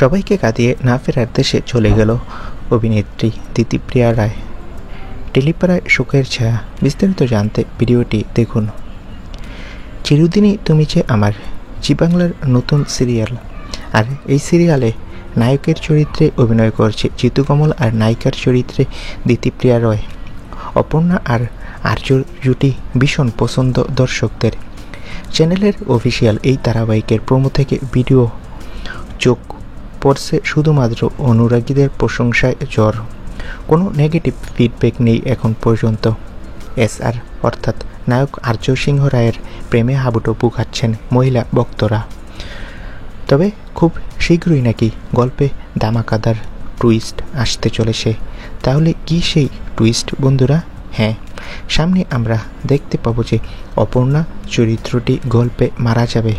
সবাইকে কাঁদিয়ে না ফেরার দেশে চলে গেল অভিনেত্রী দিতিপ্রিয়া রায়। টেলিপাড়ায় শোকের ছায়া। বিস্তারিত জানতে ভিডিওটি দেখুন। চিরদিনই তুমি যে আমার জি বাংলার নতুন সিরিয়াল, আর এই সিরিয়ালে নায়কের চরিত্রে অভিনয় করছে জিতু কমল আর নায়িকার চরিত্রে দিতিপ্রিয়া রয়। অপর্ণা আর আর্যর জুটি ভীষণ পছন্দ দর্শকদের। চ্যানেলের অফিসিয়াল এই ধারাবাহিকের প্রোমো থেকে ভিডিও চোখ পড়ছে শুধুমাত্র অনুরাগীদের প্রশংসায় ঝড়। কোনো নেগেটিভ ফিডব্যাক নেই এখন পর্যন্ত। SR অর্থাৎ নায়ক আর্য সিংহ রায়ের প্রেমে হাবুডুবু খাচ্ছেন মহিলা ভক্তরা। তবে খুব শীঘ্রই নাকি গল্পে ধামাকাদার টুইস্ট আসতে চলেছে। তাহলে কি সেই টুইস্ট বন্ধুরা? হ্যাঁ, সামনে আমরা দেখতে পাবো যে অপর্ণা চরিত্রটি গল্পে মারা যাবে।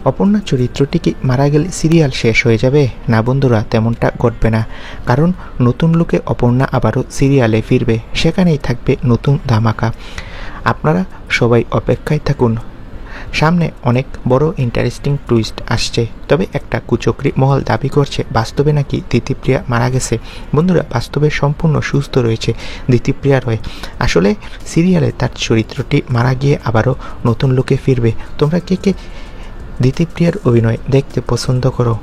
অপর্ণা চরিত্রটি কি মারা গেলে সিরিয়াল শেষ হয়ে যাবে? না বন্ধুরা, তেমনটা ঘটবে না। কারণ নতুন লুকে অপর্ণা আবারও সিরিয়ালে ফিরবে, সেখানেই থাকবে নতুন ধামাকা। আপনারা সবাই অপেক্ষায় থাকুন, সামনে অনেক বড় ইন্টারেস্টিং টুইস্ট আসছে। তবে একটা কুচক্রি মহল দাবি করছে বাস্তবে নাকি দিতিপ্রিয়া মারা গেছে। বন্ধুরা, বাস্তবে সম্পূর্ণ সুস্থ রয়েছে দিতিপ্রিয়া রয়। আসলে সিরিয়ালে তার চরিত্রটি মারা গিয়ে আবারও নতুন লুকে ফিরবে। তোমরা কে কে দিতিপ্রিয়ার অভিনয় দেখতে পছন্দ করো?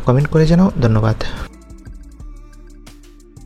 কমেন্ট করে জানাও। ধন্যবাদ।